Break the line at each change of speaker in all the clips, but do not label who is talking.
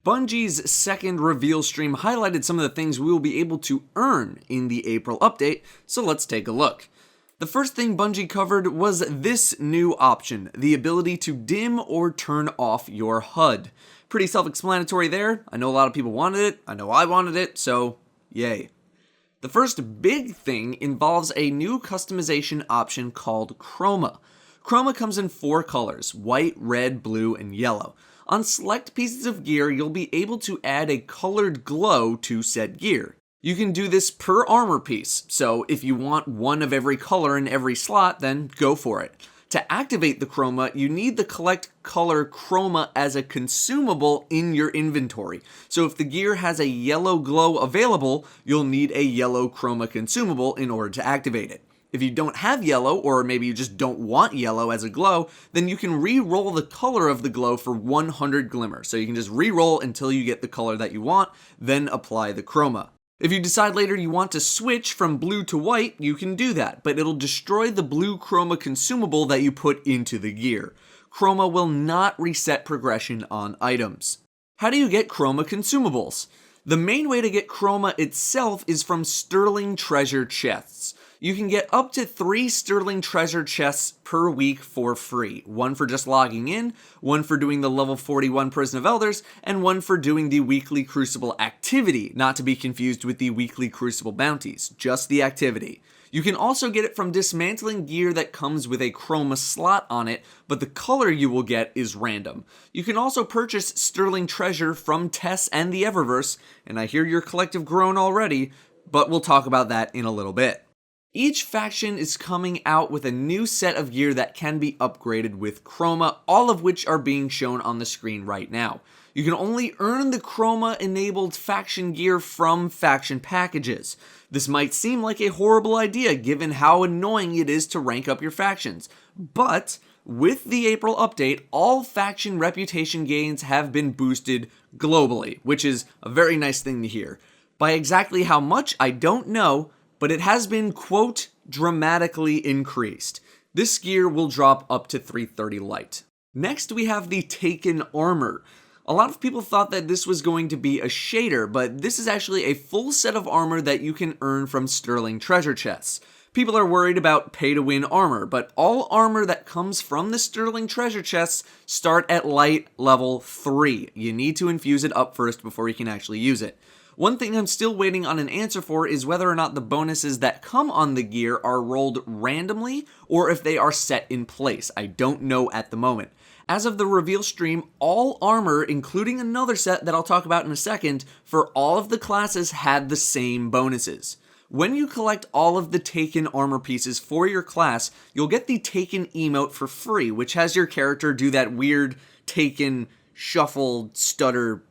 Bungie's second reveal stream highlighted some of the things we will be able to earn in the April update, so let's take a look. The first thing Bungie covered was this new option, the ability to dim or turn off your HUD. Pretty self-explanatory there. I know a lot of people wanted it, I know I wanted it, so yay. The first big thing involves a new customization option called Chroma. Chroma comes in 4 colors, white, red, blue, and yellow. On select pieces of gear, you'll be able to add a colored glow to said gear. You can do this per armor piece, so if you want one of every color in every slot, then go for it. To activate the Chroma, you need the collect color Chroma as a consumable in your inventory. So if the gear has a yellow glow available, you'll need a yellow Chroma consumable in order to activate it. If you don't have yellow, or maybe you just don't want yellow as a glow, then you can re-roll the color of the glow for 100 glimmer. So you can just re-roll until you get the color that you want, then apply the Chroma. If you decide later you want to switch from blue to white, you can do that, but it'll destroy the blue Chroma consumable that you put into the gear. Chroma will not reset progression on items. How do you get Chroma consumables? The main way to get Chroma itself is from Sterling Treasure chests. You can get up to 3 Sterling Treasure chests per week for free. One for just logging in, one for doing the level 41 Prison of Elders, and one for doing the weekly Crucible activity, not to be confused with the weekly Crucible bounties, just the activity. You can also get it from dismantling gear that comes with a Chroma slot on it, but the color you will get is random. You can also purchase Sterling Treasure from Tess and the Eververse, and I hear your collective groan already, but we'll talk about that in a little bit. Each faction is coming out with a new set of gear that can be upgraded with Chroma, all of which are being shown on the screen right now. You can only earn the Chroma-enabled faction gear from faction packages. This might seem like a horrible idea given how annoying it is to rank up your factions, but with the April update, all faction reputation gains have been boosted globally, which is a very nice thing to hear. By exactly how much, I don't know, but it has been, quote, dramatically increased. This gear will drop up to 330 light. Next, we have the Taken Armor. A lot of people thought that this was going to be a shader, but this is actually a full set of armor that you can earn from Sterling Treasure chests. People are worried about pay-to-win armor, but all armor that comes from the Sterling Treasure chests start at light level 3. You need to infuse it up first before you can actually use it. One thing I'm still waiting on an answer for is whether or not the bonuses that come on the gear are rolled randomly or if they are set in place. I don't know at the moment. As of the reveal stream, all armor, including another set that I'll talk about in a second, for all of the classes had the same bonuses. When you collect all of the Taken armor pieces for your class, you'll get the Taken emote for free, which has your character do that weird Taken shuffle stutter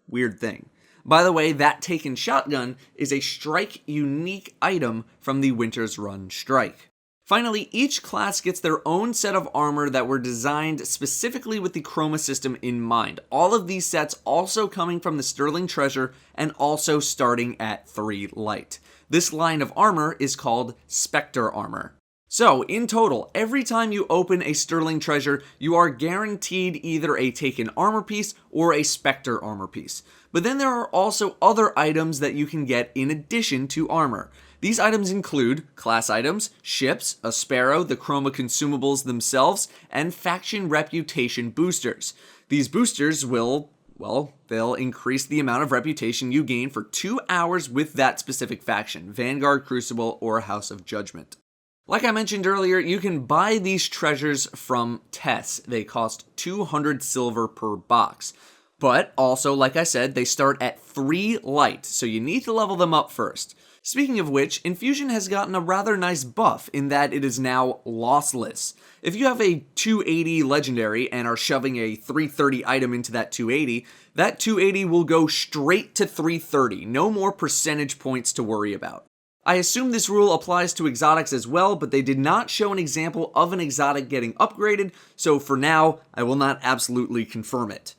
weird thing. By the way, that Taken shotgun is a strike unique item from the Winter's Run strike. Finally, each class gets their own set of armor that were designed specifically with the Chroma system in mind. All of these sets also coming from the Sterling Treasure and also starting at 3 light. This line of armor is called Spectre Armor. So, in total, every time you open a Sterling Treasure, you are guaranteed either a Taken armor piece or a Spectre armor piece. But then there are also other items that you can get in addition to armor. These items include class items, ships, a sparrow, the Chroma consumables themselves, and faction reputation boosters. These boosters will, well, they'll increase the amount of reputation you gain for 2 hours with that specific faction, Vanguard, Crucible, or House of Judgment. Like I mentioned earlier, you can buy these treasures from Tess. They cost 200 silver per box. But also, like I said, they start at 3 light, so you need to level them up first. Speaking of which, Infusion has gotten a rather nice buff in that it is now lossless. If you have a 280 legendary and are shoving a 330 item into that 280 will go straight to 330, no more percentage points to worry about. I assume this rule applies to exotics as well, but they did not show an example of an exotic getting upgraded, so for now, I will not absolutely confirm it.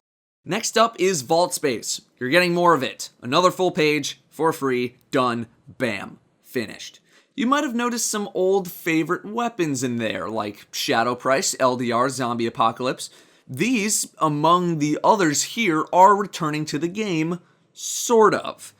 Next up is Vault Space. You're getting more of it. Another full page, for free, done, bam, finished. You might have noticed some old favorite weapons in there, like Shadow Price, LDR, Zombie Apocalypse. These, among the others here, are returning to the game, sort of.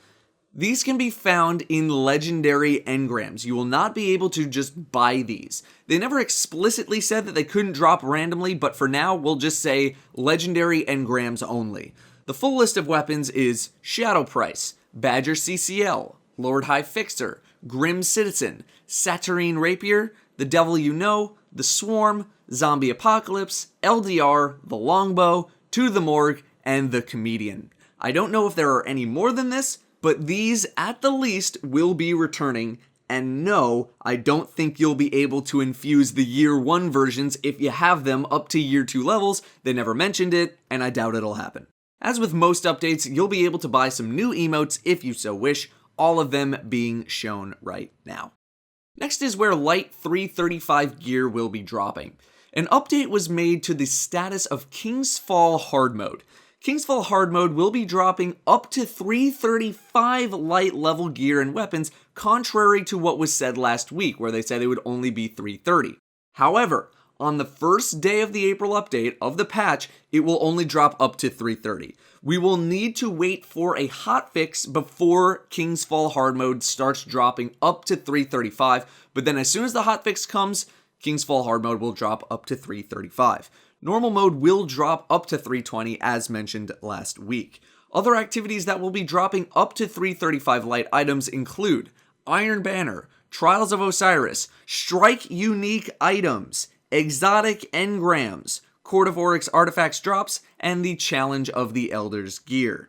These can be found in legendary engrams. You will not be able to just buy these. They never explicitly said that they couldn't drop randomly, but for now, we'll just say legendary engrams only. The full list of weapons is Shadow Price, Badger CCL, Lord High Fixer, Grim Citizen, Saturnine Rapier, The Devil You Know, The Swarm, Zombie Apocalypse, LDR, The Longbow, To the Morgue, and The Comedian. I don't know if there are any more than this, but these, at the least, will be returning, and no, I don't think you'll be able to infuse the Year 1 versions if you have them up to Year 2 levels. They never mentioned it, and I doubt it'll happen. As with most updates, you'll be able to buy some new emotes if you so wish, all of them being shown right now. Next is where Light 335 gear will be dropping. An update was made to the status of King's Fall Hard Mode. King's Fall Hard Mode will be dropping up to 335 light level gear and weapons, contrary to what was said last week, where they said it would only be 330. However, on the first day of the April update of the patch, it will only drop up to 330. We will need to wait for a hotfix before King's Fall Hard Mode starts dropping up to 335, but then as soon as the hotfix comes, King's Fall Hard Mode will drop up to 335. Normal mode will drop up to 320 as mentioned last week. Other activities that will be dropping up to 335 light items include Iron Banner, Trials of Osiris, Strike Unique Items, Exotic Engrams, Court of Oryx Artifacts drops, and the Challenge of the Elders gear.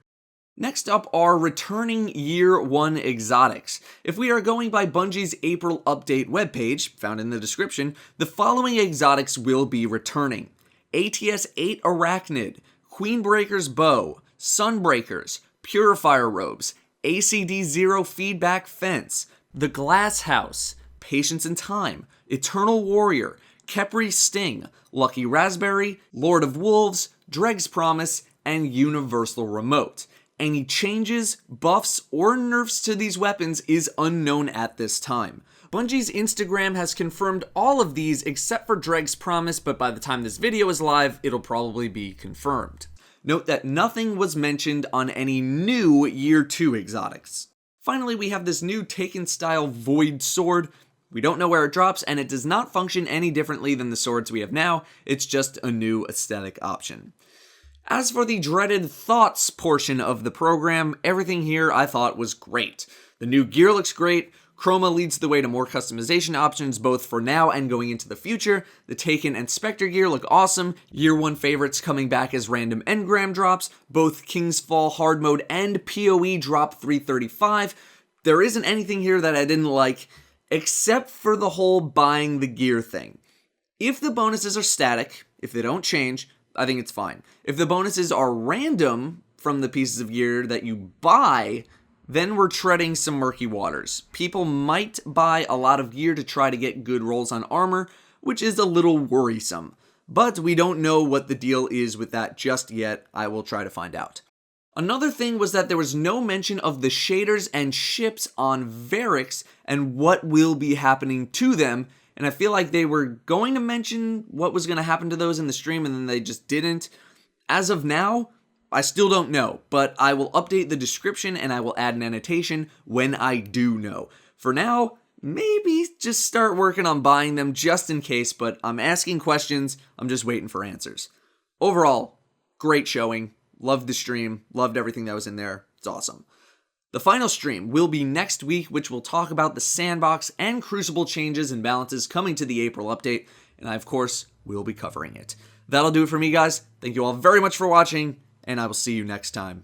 Next up are returning Year 1 exotics. If we are going by Bungie's April update webpage, found in the description, the following exotics will be returning. ATS-8 Arachnid, Queenbreaker's Bow, Sunbreakers, Purifier Robes, ACD-0 Feedback Fence, The Glass House, Patience in Time, Eternal Warrior, Kepri Sting, Lucky Raspberry, Lord of Wolves, Dreg's Promise, and Universal Remote. Any changes, buffs, or nerfs to these weapons is unknown at this time. Bungie's Instagram has confirmed all of these except for Dreg's Promise, but by the time this video is live, it'll probably be confirmed. Note that nothing was mentioned on any new Year 2 exotics. Finally, we have this new Taken-style Void Sword. We don't know where it drops, and it does not function any differently than the swords we have now. It's just a new aesthetic option. As for the dreaded thoughts portion of the program, everything here I thought was great. The new gear looks great. Chroma leads the way to more customization options both for now and going into the future. The Taken and Spectre gear look awesome. Year 1 favorites coming back as random engram drops. Both King's Fall Hard Mode and PoE drop 335. There isn't anything here that I didn't like, except for the whole buying the gear thing. If the bonuses are static, if they don't change, I think it's fine. If the bonuses are random from the pieces of gear that you buy, then we're treading some murky waters. People might buy a lot of gear to try to get good rolls on armor, which is a little worrisome. But we don't know what the deal is with that just yet. I will try to find out. Another thing was that there was no mention of the shaders and ships on Varix and what will be happening to them, and I feel like they were going to mention what was going to happen to those in the stream and then they just didn't. As of now, I still don't know, but I will update the description and I will add an annotation when I do know. For now, maybe just start working on buying them just in case, but I'm asking questions, I'm just waiting for answers. Overall, great showing. Loved the stream, loved everything that was in there. It's awesome. The final stream will be next week, which will talk about the sandbox and Crucible changes and balances coming to the April update, and I, of course, will be covering it. That'll do it for me, guys. Thank you all very much for watching, and I will see you next time.